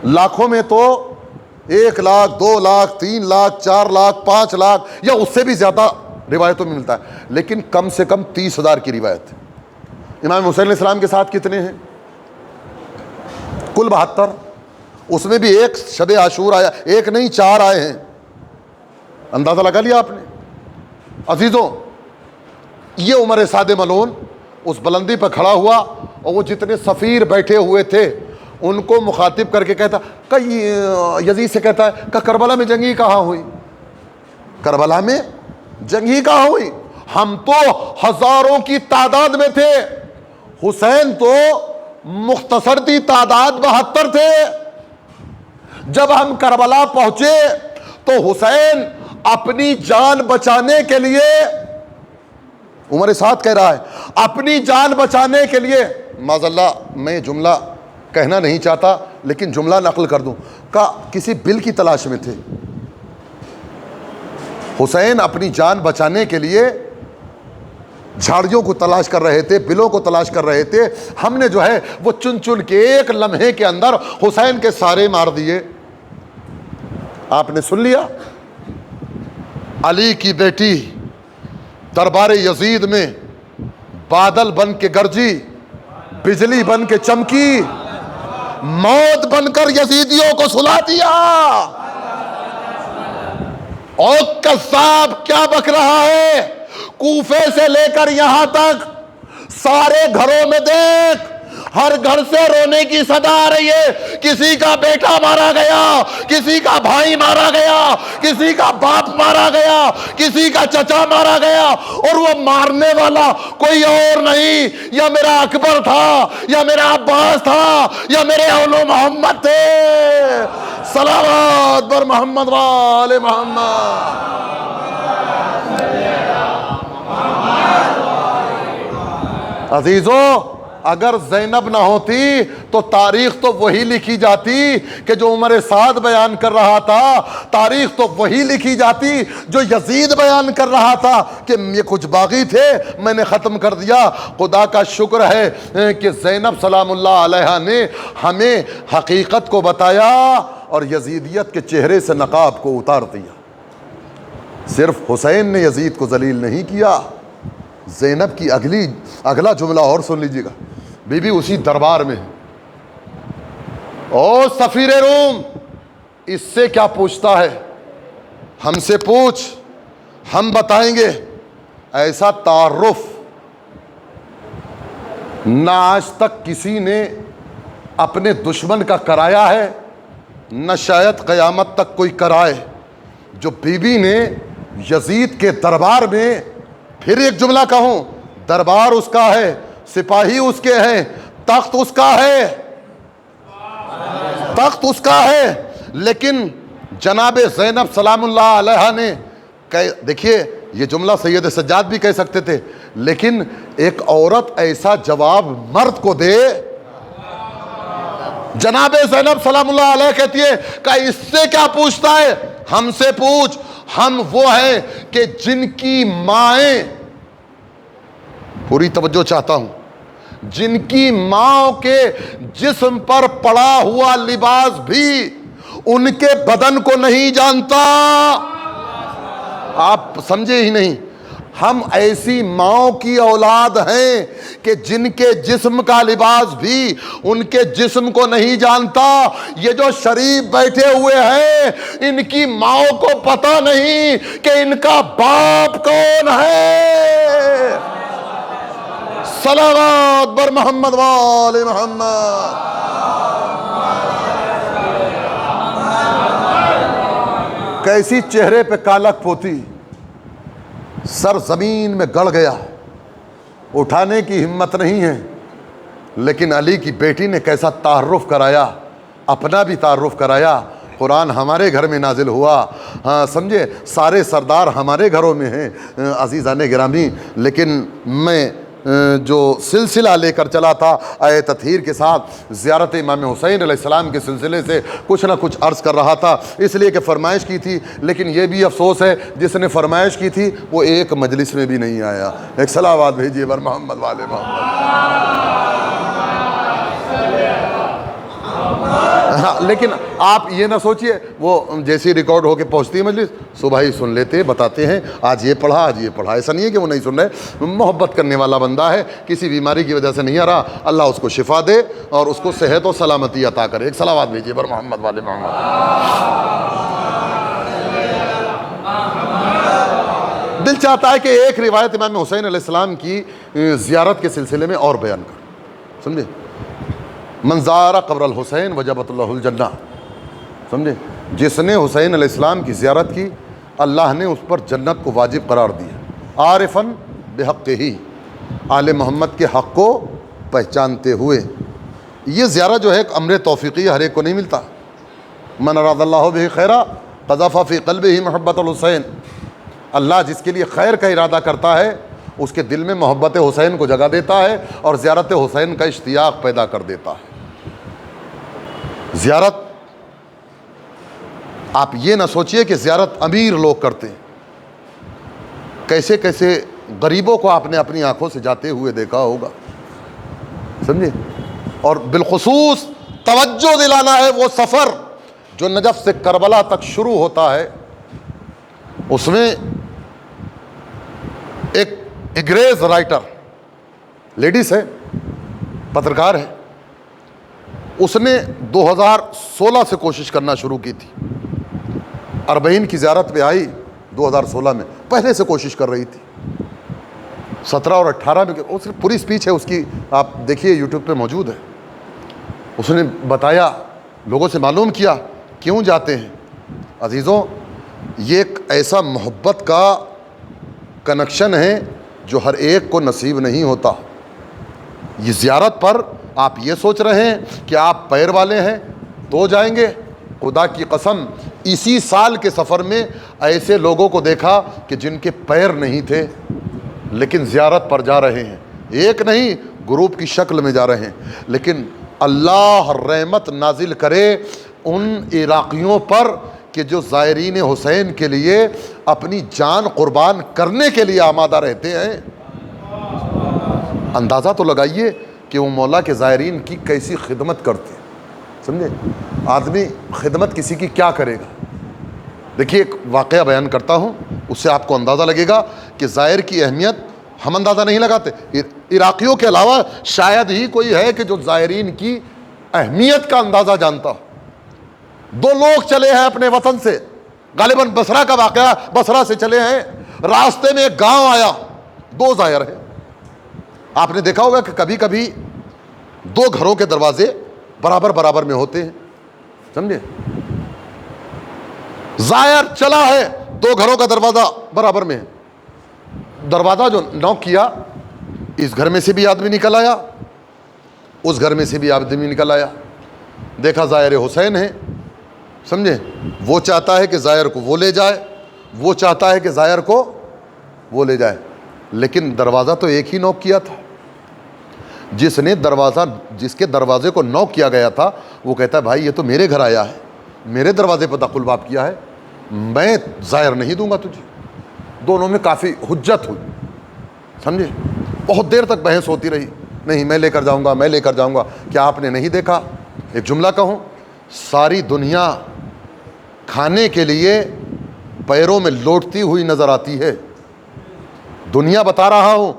لاکھوں میں تو 1 لاکھ 2 لاکھ 3 لاکھ 4 لاکھ 5 لاکھ یا اس سے بھی زیادہ روایتوں میں ملتا ہے، لیکن کم سے کم 30,000 کی روایت ہے۔ امام حسین علیہ السلام کے ساتھ کتنے ہیں؟ کل 72، اس میں بھی ایک شب عاشور آیا، ایک نہیں 4 آئے ہیں، اندازہ لگا لیا آپ نے۔ عزیزوں، یہ عمر سعد ملعون اس بلندی پر کھڑا ہوا، اور وہ جتنے سفیر بیٹھے ہوئے تھے ان کو مخاطب کر کے کہتا، یزید سے کہتا ہے کہ کربلا میں جنگی کہاں ہوئی؟ کربلا میں جنگی کہاں ہوئی؟ ہم تو ہزاروں کی تعداد میں تھے، حسین تو مختصر تھی تعداد 72 تھے۔ جب ہم کربلا پہنچے تو حسین اپنی جان بچانے کے لیے، عمر سعد کہہ رہا ہے، اپنی جان بچانے کے لیے، معذاللہ میں جملہ کہنا نہیں چاہتا لیکن جملہ نقل کر دوں، کہ کسی بل کی تلاش میں تھے۔ حسین اپنی جان بچانے کے لیے جھاڑیوں کو تلاش کر رہے تھے، بلوں کو تلاش کر رہے تھے۔ ہم نے جو ہے وہ چن چن کے ایک لمحے کے اندر حسین کے سارے مار دیے۔ آپ نے سن لیا، علی کی بیٹی دربار یزید میں بادل بن کے گرجی، بجلی بن کے چمکی، موت بن کر یزیدیوں کو سلا دیا، اور قذاب کیا بک رہا ہے، کوفے سے لے کر یہاں تک سارے گھروں میں دیکھ، ہر گھر سے رونے کی صدا آ رہی ہے، کسی کا بیٹا مارا گیا، کسی کا بھائی مارا گیا، کسی کا باپ مارا گیا، کسی کا چچا مارا گیا، اور وہ مارنے والا کوئی اور نہیں، یا میرا اکبر تھا، یا میرا عباس تھا، یا میرے اولو محمد تھے۔ صلوات بر محمد وآل محمد۔ عزیزو، اگر زینب نہ ہوتی تو تاریخ تو وہی لکھی جاتی کہ جو عمر سعد بیان کر رہا تھا، تاریخ تو وہی لکھی جاتی جو یزید بیان کر رہا تھا کہ یہ کچھ باغی تھے، میں نے ختم کر دیا۔ خدا کا شکر ہے کہ زینب سلام اللہ علیہا نے ہمیں حقیقت کو بتایا اور یزیدیت کے چہرے سے نقاب کو اتار دیا۔ صرف حسین نے یزید کو ذلیل نہیں کیا۔ زینب کی اگلا جملہ اور سن لیجیے گا، بی بی اسی دربار میں ہے، او سفیر روم، اس سے کیا پوچھتا ہے، ہم سے پوچھ، ہم بتائیں گے۔ ایسا تعارف نہ آج تک کسی نے اپنے دشمن کا کرایا ہے، نہ شاید قیامت تک کوئی کرائے۔ جو بی بی نے یزید کے دربار میں، پھر ایک جملہ کہوں، دربار اس کا ہے، سپاہی اس کے ہیں، تخت اس کا ہے، تخت اس کا ہے، لیکن جناب زینب سلام اللہ علیہا نے دیکھیے، یہ جملہ سید سجاد بھی کہہ سکتے تھے، لیکن ایک عورت ایسا جواب مرد کو دے، جناب زینب سلام اللہ علیہ کہتی ہے کہ اس سے کیا پوچھتا ہے، ہم سے پوچھ، ہم وہ ہیں کہ جن کی مائیں، پوری توجہ چاہتا ہوں، جن کی ماں کے جسم پر پڑا ہوا لباس بھی ان کے بدن کو نہیں جانتا۔ آپ سمجھے ہی نہیں، ہم ایسی ماں کی اولاد ہیں کہ جن کے جسم کا لباس بھی ان کے جسم کو نہیں جانتا۔ یہ جو شریف بیٹھے ہوئے ہیں، ان کی ماں کو پتہ نہیں کہ ان کا باپ کون ہے۔ صلوات بر محمد وآل محمد۔ کیسی چہرے پہ کالک پوتی، سر زمین میں گڑ گیا، اٹھانے کی ہمت نہیں ہے، لیکن علی کی بیٹی نے کیسا تعارف کرایا، اپنا بھی تعارف کرایا۔ قرآن ہمارے گھر میں نازل ہوا، ہاں سمجھے، سارے سردار ہمارے گھروں میں ہیں عزیزان گرامی، لیکن میں جو سلسلہ لے کر چلا تھا آئے تطہیر کے ساتھ، زیارت امام حسین علیہ السلام کے سلسلے سے کچھ نہ کچھ عرض کر رہا تھا، اس لیے کہ فرمائش کی تھی، لیکن یہ بھی افسوس ہے جس نے فرمائش کی تھی وہ ایک مجلس میں بھی نہیں آیا۔ ایک صلوات بھیجیے بر محمد والے محمد۔ ہاں، لیکن آپ یہ نہ سوچئے وہ جیسی ریکارڈ ہو کے پہنچتی ہے مجلس، صبح ہی سن لیتے، بتاتے ہیں آج یہ پڑھا آج یہ پڑھا، ایسا نہیں ہے کہ وہ نہیں سن رہے۔ محبت کرنے والا بندہ ہے، کسی بیماری کی وجہ سے نہیں آ رہا، اللہ اس کو شفا دے اور اس کو صحت و سلامتی عطا کرے۔ ایک صلوات بھیجیے بر محمد والے محمد۔ دل چاہتا ہے کہ ایک روایت امام حسین علیہ السلام کی زیارت کے سلسلے میں اور بیان کر، سمجھے، من زار قبر الحسین وجبت اللہ الجنہ، سمجھے، جس نے حسین علیہ السلام کی زیارت کی اللہ نے اس پر جنت کو واجب قرار دیا، عارفاً بحق ہی، آل محمد کے حق کو پہچانتے ہوئے۔ یہ زیارت جو ہے ایک امر توفیقی، ہر ایک کو نہیں ملتا۔ من اراد اللہ بہ خیرا قذف فی قلبہ محبت الحسین، اللہ جس کے لیے خیر کا ارادہ کرتا ہے اس کے دل میں محبت حسین کو جگہ دیتا ہے اور زیارت حسین کا اشتیاق پیدا کر دیتا ہے۔ زیارت، آپ یہ نہ سوچئے کہ زیارت امیر لوگ کرتے ہیں، کیسے کیسے غریبوں کو آپ نے اپنی آنکھوں سے جاتے ہوئے دیکھا ہوگا، سمجھے، اور بالخصوص توجہ دلانا ہے وہ سفر جو نجف سے کربلا تک شروع ہوتا ہے۔ اس میں ایک انگریز رائٹر، لیڈیز ہے، پترکار ہے، اس نے 2016 سے کوشش کرنا شروع کی تھی، اربعین کی زیارت پہ آئی 2016 میں پہلے سے کوشش کر رہی تھی. 17 اور 18 میں اس پوری اسپیچ ہے اس کی, آپ دیکھیے یوٹیوب پہ موجود ہے. اس نے بتایا, لوگوں سے معلوم کیا کیوں جاتے ہیں. عزیزوں, یہ ایک ایسا محبت کا کنیکشن ہے جو ہر ایک کو نصیب نہیں ہوتا. یہ زیارت پر آپ یہ سوچ رہے ہیں کہ آپ پیر والے ہیں تو جائیں گے. خدا کی قسم, اسی سال کے سفر میں ایسے لوگوں کو دیکھا کہ جن کے پیر نہیں تھے لیکن زیارت پر جا رہے ہیں. ایک نہیں, گروپ کی شکل میں جا رہے ہیں. لیکن اللہ رحمت نازل کرے ان عراقیوں پر کہ جو زائرین حسین کے لیے اپنی جان قربان کرنے کے لیے آمادہ رہتے ہیں. اندازہ تو لگائیے کہ وہ مولا کے زائرین کی کیسی خدمت کرتے ہیں. سمجھے, آدمی خدمت کسی کی کیا کرے گا. دیکھیے ایک واقعہ بیان کرتا ہوں, اس سے آپ کو اندازہ لگے گا کہ زائر کی اہمیت ہم اندازہ نہیں لگاتے. عراقیوں کے علاوہ شاید ہی کوئی ہے کہ جو زائرین کی اہمیت کا اندازہ جانتا ہو. 2 لوگ چلے ہیں اپنے وطن سے, غالباً بصرہ کا واقعہ, بصرہ سے چلے ہیں, راستے میں ایک گاؤں آیا, 2 زائر ہیں. آپ نے دیکھا ہوگا کہ کبھی کبھی 2 گھروں کے دروازے برابر میں ہوتے ہیں. سمجھے, زائر چلا ہے, 2 گھروں کا دروازہ برابر میں ہے. دروازہ جو نوک کیا, اس گھر میں سے بھی آدمی نکل آیا, اس گھر میں سے بھی آدمی نکل آیا. دیکھا زائر حسین ہے. سمجھے, وہ چاہتا ہے کہ زائر کو وہ لے جائے, وہ چاہتا ہے کہ زائر کو وہ لے جائے. لیکن دروازہ تو ایک ہی نوک کیا تھا. جس کے دروازے کو نوک کیا گیا تھا وہ کہتا ہے بھائی یہ تو میرے گھر آیا ہے, میرے دروازے پہ دخل باب کیا ہے, میں زائر نہیں دوں گا تجھے. دونوں میں کافی حجت ہوئی. سمجھے, بہت دیر تک بحث ہوتی رہی. نہیں میں لے کر جاؤں گا, میں لے کر جاؤں گا. کیا آپ نے نہیں دیکھا, ایک جملہ کہوں, ساری دنیا کھانے کے لیے پیروں میں لوٹتی ہوئی نظر آتی ہے. دنیا بتا رہا ہوں,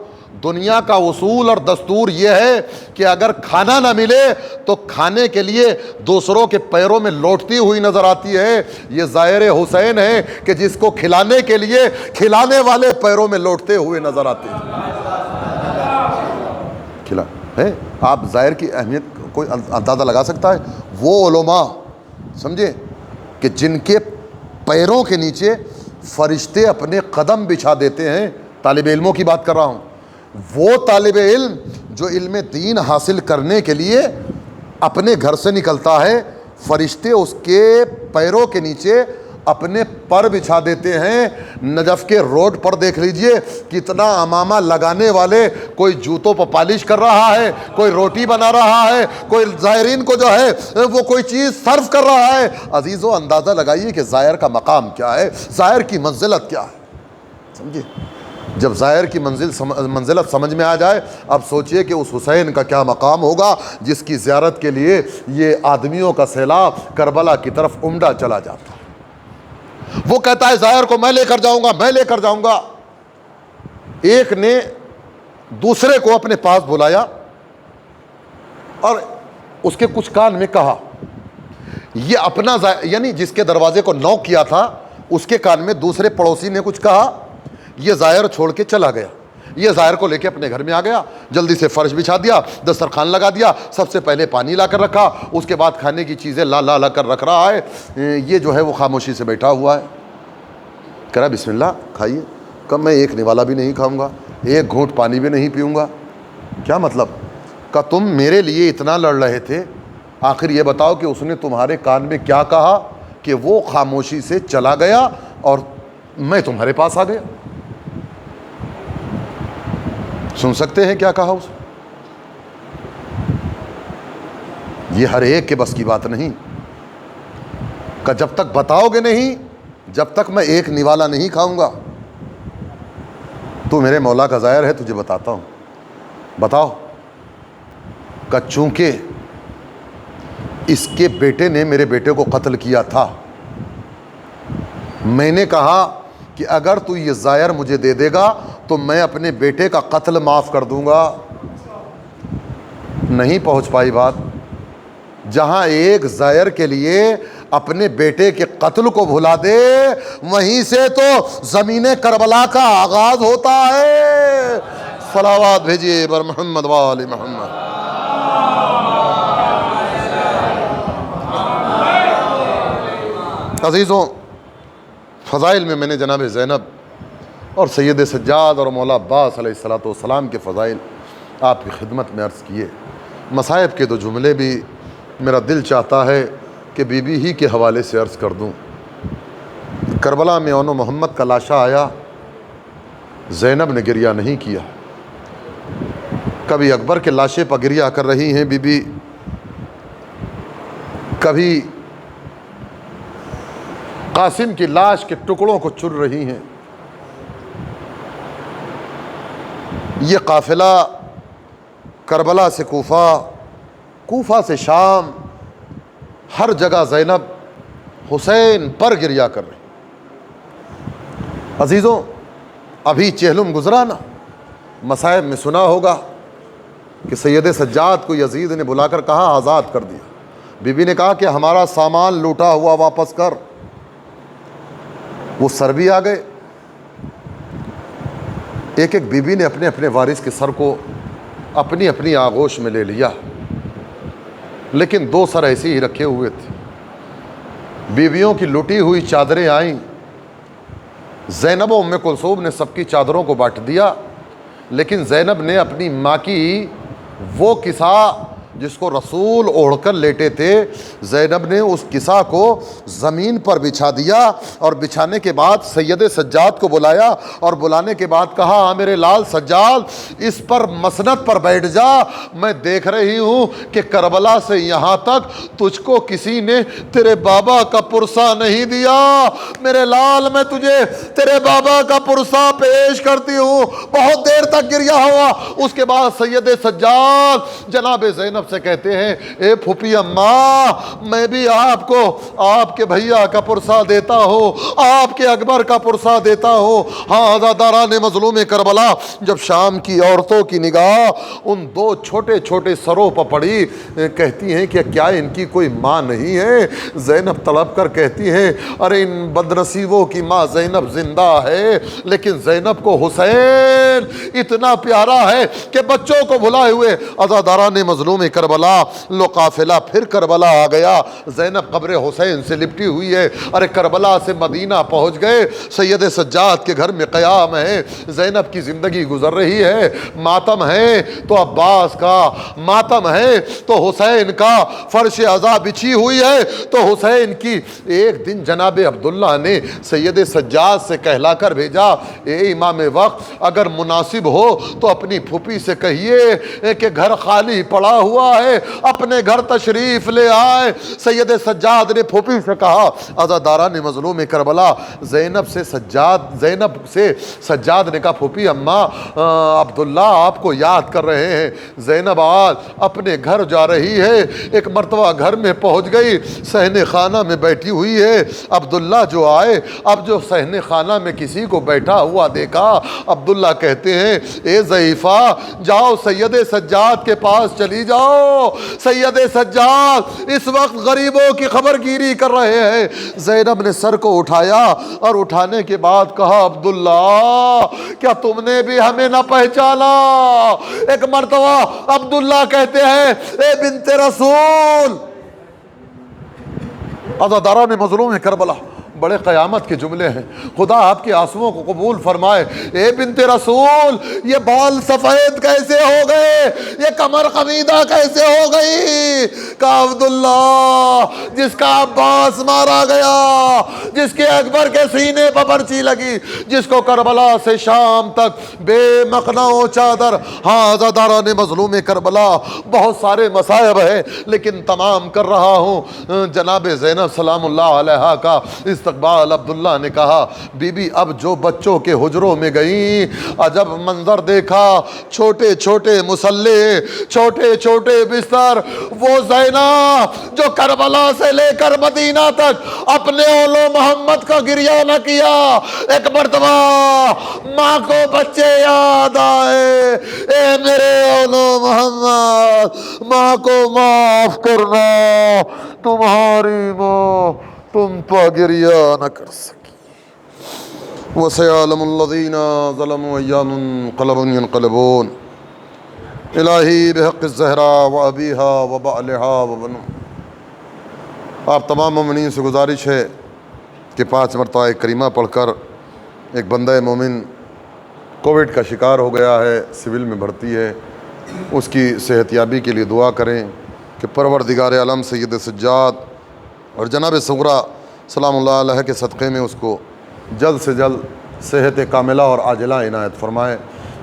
دنیا کا اصول اور دستور یہ ہے کہ اگر کھانا نہ ملے تو کھانے کے لیے دوسروں کے پیروں میں لوٹتی ہوئی نظر آتی ہے. یہ زائر حسین ہے کہ جس کو کھلانے کے لیے کھلانے والے پیروں میں لوٹتے ہوئے نظر آتے ہیں. کھلا ہے, آپ زائر کی اہمیت کوئی اندازہ لگا سکتا ہے. وہ علماء سمجھے کہ جن کے پیروں کے نیچے فرشتے اپنے قدم بچھا دیتے ہیں. طالب علموں کی بات کر رہا ہوں. وہ طالب علم جو علم دین حاصل کرنے کے لیے اپنے گھر سے نکلتا ہے, فرشتے اس کے پیروں کے نیچے اپنے پر بچھا دیتے ہیں. نجف کے روڈ پر دیکھ لیجئے کتنا امامہ لگانے والے, کوئی جوتوں پر پالش کر رہا ہے, کوئی روٹی بنا رہا ہے, کوئی زائرین کو جو ہے وہ کوئی چیز سرو کر رہا ہے. عزیزو اندازہ لگائیے کہ زائر کا مقام کیا ہے, زائر کی منزلت کیا ہے. سمجھے, جب زائر کی منزلت سمجھ میں آ جائے, اب سوچئے کہ اس حسین کا کیا مقام ہوگا جس کی زیارت کے لیے یہ آدمیوں کا سیلاب کربلا کی طرف امڈا چلا جاتا. وہ کہتا ہے زائر کو میں لے کر جاؤں گا, میں لے کر جاؤں گا. ایک نے دوسرے کو اپنے پاس بلایا اور اس کے کچھ کان میں کہا. یہ اپنا یعنی جس کے دروازے کو نوک کیا تھا اس کے کان میں دوسرے پڑوسی نے کچھ کہا. یہ زائر چھوڑ کے چلا گیا. یہ زائر کو لے کے اپنے گھر میں آ گیا, جلدی سے فرش بچھا دیا, دسترخوان لگا دیا, سب سے پہلے پانی لا کر رکھا, اس کے بعد کھانے کی چیزیں لا کر رکھ رہا ہے. یہ جو ہے وہ خاموشی سے بیٹھا ہوا ہے. کہہ رہا بسم اللہ کھائیے. کب میں ایک نوالا بھی نہیں کھاؤں گا, ایک گھونٹ پانی بھی نہیں پیوں گا. کیا مطلب, کہ تم میرے لیے اتنا لڑ رہے تھے, آخر یہ بتاؤ کہ اس نے تمہارے کان میں کیا کہا کہ وہ خاموشی سے چلا گیا اور میں تمہارے پاس آ گیا. سن سکتے ہیں کیا کہا اس نے؟ یہ ہر ایک کے بس کی بات نہیں. کہ جب تک بتاؤ گے نہیں, جب تک میں ایک نوالا نہیں کھاؤں گا. تو میرے مولا کا زائر ہے, تجھے بتاتا ہوں. بتاؤ. کہ چونکہ اس کے بیٹے نے میرے بیٹے کو قتل کیا تھا, میں نے کہا کہ اگر تو یہ زائر مجھے دے دے گا تو میں اپنے بیٹے کا قتل معاف کر دوں گا. نہیں پہنچ پائی بات. جہاں ایک زائر کے لیے اپنے بیٹے کے قتل کو بھلا دے، وہیں سے تو زمین کربلا کا آغاز ہوتا ہے۔ صلوات بھیجیے بر محمد وآل محمد۔ عزیزوں، فضائل میں نے جناب زینب اور سید سجاد اور مولا عباس علیہ السلام کے فضائل آپ کی خدمت میں عرض کیے۔ مصائب کے دو جملے بھی میرا دل چاہتا ہے کہ بی بی ہی کے حوالے سے عرض کر دوں۔ کربلا میں اون و محمد کا لاشا آیا، زینب نے گریہ نہیں کیا۔ کبھی اکبر کے لاشے پر گریہ کر رہی ہیں بی بی، کبھی قاسم کی لاش کے ٹکڑوں کو چر رہی ہیں۔ یہ قافلہ کربلا سے کوفہ، کوفہ سے شام، ہر جگہ زینب حسین پر گریہ کر رہی۔ عزیزوں، ابھی چہلم گزرا نا، مصائب میں سنا ہوگا کہ سید سجاد کو یزید نے بلا کر کہا آزاد کر دیا۔ بی بی نے کہا کہ ہمارا سامان لوٹا ہوا واپس کر۔ وہ سر بھی آ گئے۔ ایک ایک بی بی نے اپنے اپنے وارث کے سر کو اپنی اپنی آغوش میں لے لیا، لیکن دو سر ایسے ہی رکھے ہوئے تھے۔ بیویوں کی لٹی ہوئی چادریں آئیں، زینب و ام کلثوم نے سب کی چادروں کو بانٹ دیا، لیکن زینب نے اپنی ماں کی وہ کسا جس کو رسول اوڑھ کر لیٹے تھے، زینب نے اس کسا کو زمین پر بچھا دیا، اور بچھانے کے بعد سید سجاد کو بلایا، اور بلانے کے بعد کہا ہاں میرے لال سجاد اس پر مسند پر بیٹھ جا، میں دیکھ رہی ہوں کہ کربلا سے یہاں تک تجھ کو کسی نے تیرے بابا کا پرسہ نہیں دیا، میرے لال میں تجھے تیرے بابا کا پرسہ پیش کرتی ہوں۔ بہت دیر تک گریہ ہوا۔ اس کے بعد سید سجاد جناب زینب سے کہتے ہیں اے پھوپھی اماں، میں بھی آپ کو آپ کے بھیا کا پرسہ دیتا ہوں، آپ کے اکبر کا پرسہ دیتا ہوں۔ ہاں عزاداران مظلوم کربلا، جب شام کی عورتوں کی نگاہ ان دو چھوٹے چھوٹے سروں پر پڑی، کہتی ہیں کہ کیا ان کی کوئی ماں نہیں ہے؟ زینب تڑپ کر کہتی ہیں ارے ان بدنصیبوں کی ماں زینب زندہ ہے، لیکن زینب کو حسین اتنا پیارا ہے کہ بچوں کو بھلائے ہوئے عزاداران مظلوم کربلا، لو قافلہ پھر کربلا آ گیا۔ زینب قبر حسین سے لپٹی ہوئی ہے۔ ارے کربلا سے مدینہ پہنچ گئے، سید سجاد کے گھر میں قیام ہے، زینب کی زندگی گزر رہی ہے۔ ماتم ہے تو عباس کا، ماتم ہے تو حسین کا، فرش عزا بچھی ہوئی ہے تو حسین کی۔ ایک دن جناب عبداللہ نے سید سجاد سے کہلا کر بھیجا اے امام وقت، اگر مناسب ہو تو اپنی پھوپھی سے کہیے کہ گھر خالی پڑا ہوا ہے، اپنے گھر تشریف لے آئے۔ سید سجاد نے پھوپھی سے کہا، عزاداران مظلوم کربلا، زینب سے سجاد نے کہا پھوپھی اماں عبداللہ آپ کو یاد کر رہے ہیں۔ زینب آج اپنے گھر جا رہی ہے، ایک مرتبہ گھر میں پہنچ گئی، صحن خانہ میں بیٹھی ہوئی ہے۔ عبداللہ جو آئے، اب جو صحن خانہ میں کسی کو بیٹھا ہوا دیکھا، عبداللہ کہتے ہیں اے ضعیفہ جاؤ سید سجاد کے پاس چلی جاؤ، سید سجاد اس وقت غریبوں کی خبر گیری کر رہے ہیں۔ زینب نے سر کو اٹھایا اور اٹھانے کے بعد کہا عبداللہ کیا تم نے بھی ہمیں نہ پہچانا؟ ایک مرتبہ عبداللہ کہتے ہیں اے بنت رسول، عزاداران مظلوم کربلا، بڑے قیامت کے جملے ہیں، خدا آپ کے آنسوؤں کو قبول فرمائے۔ اے بنت رسول، یہ بال سفید کیسے ہو گئے؟ یہ کمر خمیدہ کیسے ہو گئی؟ کہا عبداللہ جس کا عباس مارا گیا، جس کے اکبر کے سینے پر پرچی لگی، جس کو کربلا سے شام تک بے مخنہ و چادر۔ ہاں عزاداران مظلوم کربلا، بہت سارے مصائب ہیں لیکن تمام کر رہا ہوں۔ جناب زینب سلام اللہ علیہا کا اقبال عبداللہ نے کہا بی بی اب جو بچوں کے حجروں میں گئیں، عجب منظر دیکھا، چھوٹے چھوٹے مصلے، چھوٹے چھوٹے بستر۔ وہ زینب جو کربلا سے لے کر مدینہ تک اپنے اولو محمد کا گریہ نہ کیا، ایک مرتبہ ماں کو بچے یاد آئے، اے میرے اولو محمد ماں کو معاف کرنا، تمہاری ماں تم پہ گریہ نہ کر سکی۔ وَسَيَعْلَمُ الَّذِينَ ظَلَمُوا أَيَّ مُنقَلَبٍ يَنقَلِبُونَ الہی بحق الزہرا و ابیہا و بعلہا و بنو۔ آپ تمام مومنین سے گزارش ہے کہ 5 مرتبہ ایک کریمہ پڑھ کر ایک بندہ مومن کووڈ کا شکار ہو گیا ہے، سول میں بھرتی ہے، اس کی صحت یابی کے لیے دعا کریں کہ پروردگار عالم سید سجاد اور جناب صغریٰ سلام اللہ علیہ کے صدقے میں اس کو جلد سے جلد صحت کاملہ اور عاجلہ عنایت فرمائے۔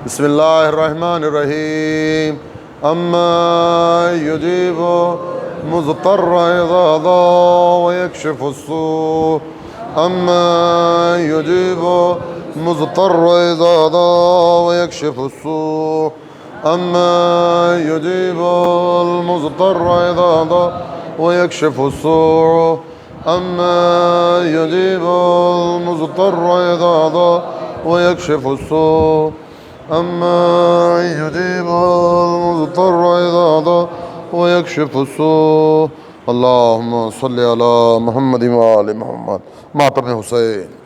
بسم اللہ الرحمن الرحیم اما یجیب مضطر اذا دعا ویکشف السوء اما یجیب مضطر اذا دعا ویکشف السوء اما یجیب المضطر اذا دعا ویکشف السوء اما یجیب المضطر اذا دعا ویکشف السوء اما یجیب المضطر اذا دعا ویکشف السوء۔ اللہم صلی علی محمد و آل محمد۔ ماتم حسین۔